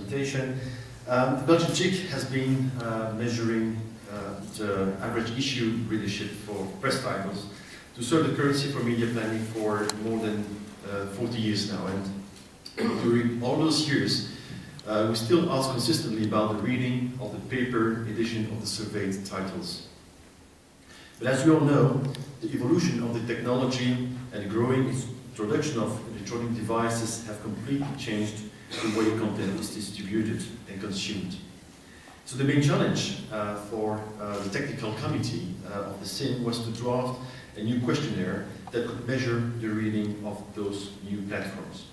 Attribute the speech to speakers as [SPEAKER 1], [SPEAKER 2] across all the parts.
[SPEAKER 1] presentation. The Belgian TIC has been measuring the average issue readership for press titles to serve the currency for media planning for more than 40 years now. And during all those years, we still ask consistently about the reading of the paper edition of the surveyed titles. But as we all know, the evolution of the technology and the growing introduction of electronic devices have completely changed the way content is distributed and consumed. So the main challenge for the technical committee of the CIM was to draft a new questionnaire that could measure the reading of those new platforms.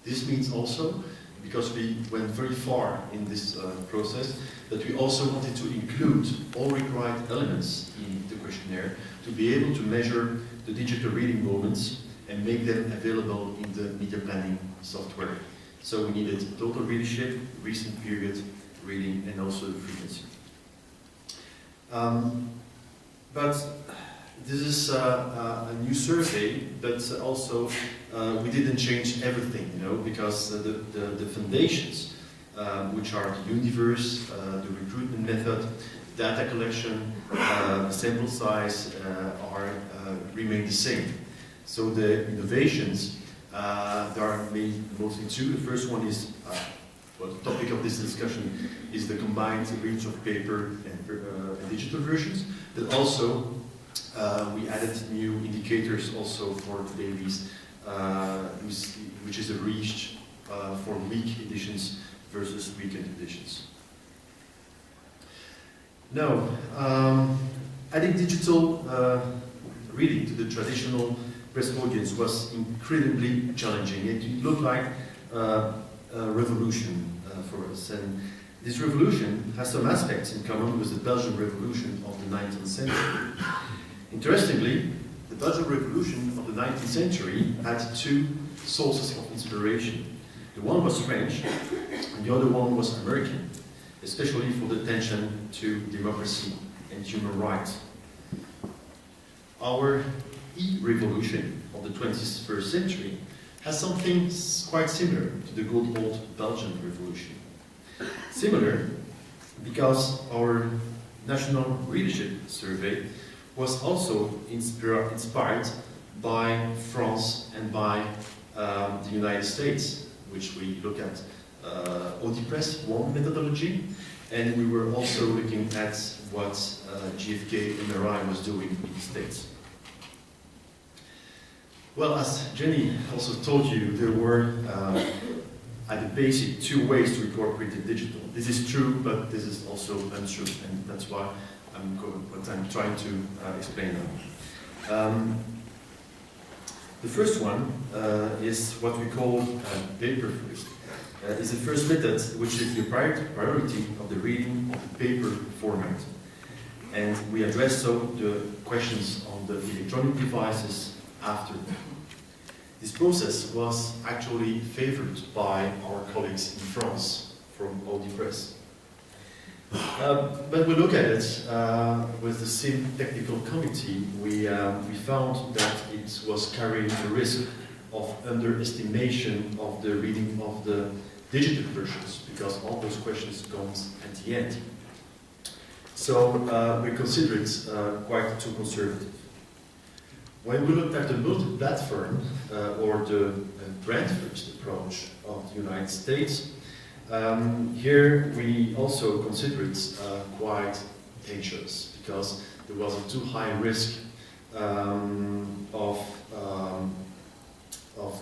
[SPEAKER 1] This means also, because we went very far in this process, that we also wanted to include all required elements in the questionnaire to be able to measure the digital reading moments and make them available in the media planning software. So we needed total readership, recent period reading, and also the frequency. But this is a new survey, but also we didn't change everything, you know, because the foundations, which are the universe, the recruitment method, data collection, sample size, remain the same. So the innovations, there are mostly two. The first one is, well, the topic of this discussion is the combined reach of paper and digital versions, but also we added new indicators also for dailies, which is a reach for week editions versus weekend editions. Now, adding digital reading to the traditional press audience was incredibly challenging. It looked like a revolution for us, and this revolution has some aspects in common with the Belgian Revolution of the 19th century. Interestingly, the Belgian Revolution of the 19th century had two sources of inspiration. The one was French, and the other one was American, especially for the attention to democracy and human rights. Our e-revolution of the 21st century has something quite similar to the good old Belgian Revolution. Similar because our national readership survey was also inspired by France and by the United States, which we look at Press one methodology, and we were also looking at what GfK MRI was doing in the States. Well, as Jenny also told you, there were at the basic two ways to record printed digital. This is true, but this is also untrue, and that's why what I'm trying to explain now. The first one is what we call paper first. It's the first method which is the priority of the reading of the paper format. And we address so the questions on the electronic devices after. This process was actually favored by our colleagues in France from Press. When we look at it with the CIM technical committee, we found that it was carrying the risk of underestimation of the reading of the digital versions, because all those questions come at the end. So we consider it quite too conservative. When we looked at the multiplatform or the brand-first approach of the United States, here we also consider it quite dangerous, because there was a too high risk of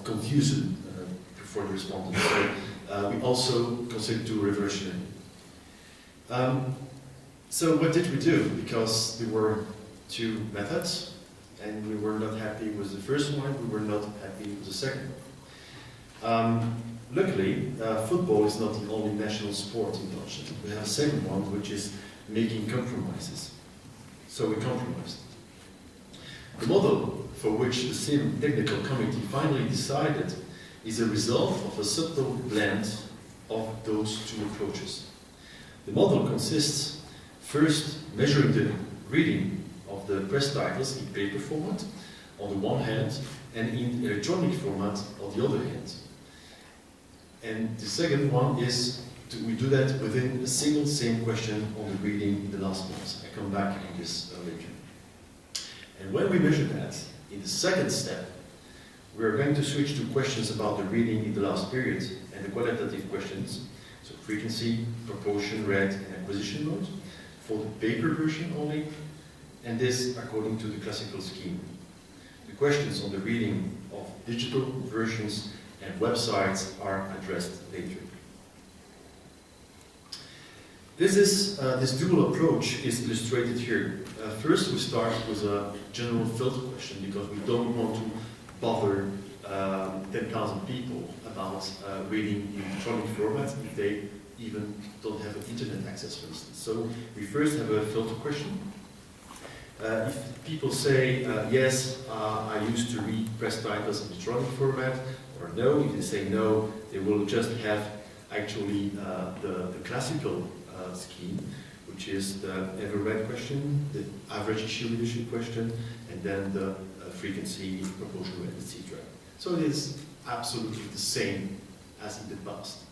[SPEAKER 1] confusion for the respondents. So we also consider it too reversionary. So what did we do? Because there were two methods, and we were not happy with the first one, we were not happy with the second one. Luckily, football is not the only national sport in Belgium. We have a second one, which is making compromises. So we compromised. The model for which the CIM technical committee finally decided is a result of a subtle blend of those two approaches. The model consists first measuring the reading of the press titles in paper format on the one hand and in electronic format on the other hand. And the second one is we do that within a single same question on the reading in the last month. I come back on this later. And when we measure that, in the second step, we are going to switch to questions about the reading in the last period and the qualitative questions, so frequency, proportion, read, and acquisition mode, for the paper version only, and this according to the classical scheme. The questions on the reading of digital versions and websites are addressed later. This dual approach is illustrated here. First, we start with a general filter question because we don't want to bother 10,000 people about reading in electronic format if they even don't have an internet access, for instance. So we first have a filter question. If people say, yes, I used to read press titles in electronic format, or no, if they say no, they will just have actually the classical scheme, which is the ever-read question, the average issue readership question, and then the frequency, proportion read, etc. So it is absolutely the same as in the past.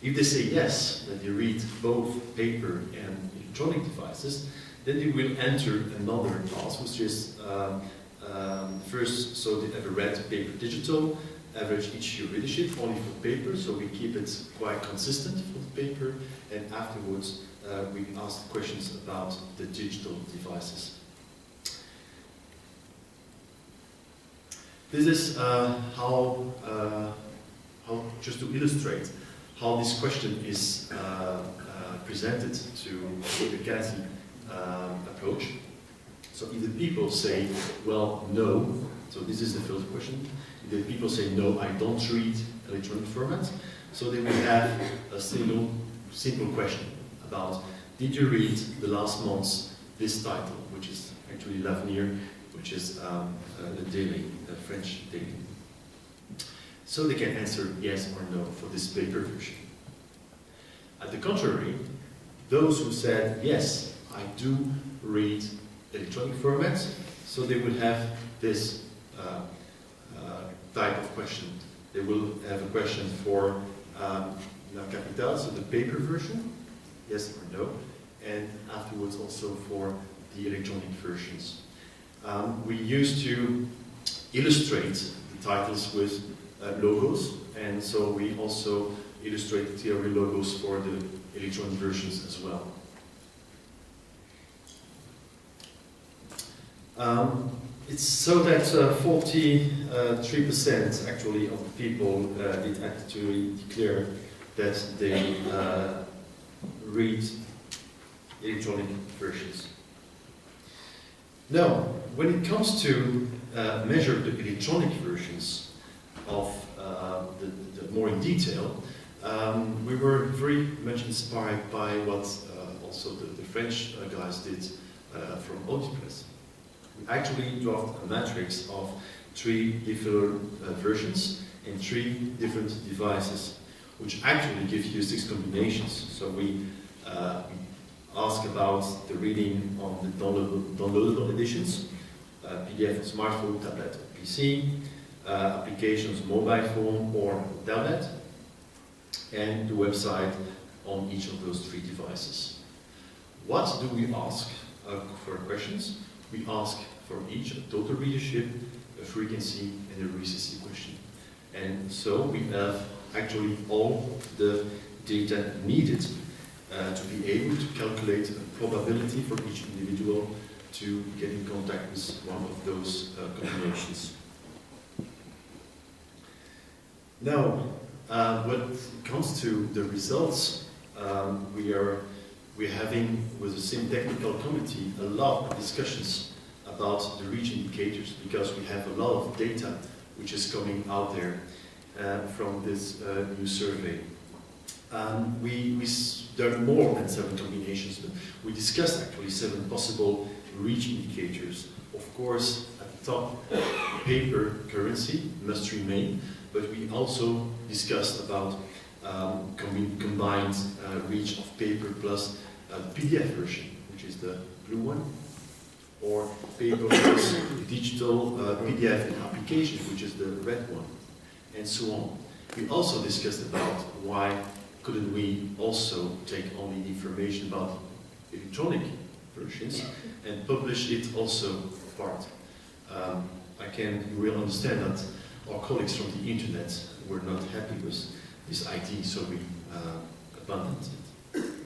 [SPEAKER 1] If they say yes, that they read both paper and electronic devices, then they will enter another class, which is first, so the ever-read paper digital, average issue readership, only for paper, so we keep it quite consistent for the paper, and afterwards we ask questions about the digital devices. This is how, just to illustrate how this question is presented to the Gazi approach. So if the people say, well, no, so this is the filter question. If the people say, no, I don't read electronic format, so they will have a simple question about, did you read the last month's this title, which is actually L'Avenir, which is the daily, the French daily. So they can answer yes or no for this paper version. At the contrary, those who said, yes, I do read electronic formats, so they will have this type of question. They will have a question for La Capitale, so the paper version, yes or no, and afterwards also for the electronic versions. We used to illustrate the titles with logos, and so we also illustrate the theory logos for the electronic versions as well. It's so that 43% actually of the people did actually declare that they read electronic versions. Now, when it comes to measure the electronic versions of the more in detail, we were very much inspired by what also the French guys did from multiplatform. We actually dropped a matrix of 3 different versions and 3 different devices, which actually give you 6 combinations. So we ask about the reading on the downloadable editions, PDF on smartphone, tablet, or PC, applications, mobile phone or tablet, and the website on each of those 3 devices. What do we ask for questions? We ask for each a total readership, a frequency, and a recency question. And so we have actually all the data needed to be able to calculate a probability for each individual to get in contact with one of those combinations. Now, when it comes to the results, we're having with the same technical committee a lot of discussions about the reach indicators, because we have a lot of data which is coming out there from this new survey. There are more than 7 combinations, but we discussed actually 7 possible reach indicators. Of course, at the top, paper currency must remain, but we also discussed about combined reach of paper plus PDF version, which is the blue one, or paper plus digital PDF and application, which is the red one, and so on. We also discussed about why couldn't we also take only the information about electronic versions and publish it also apart. You will understand that our colleagues from the internet were not happy with this idea, so we abandoned it.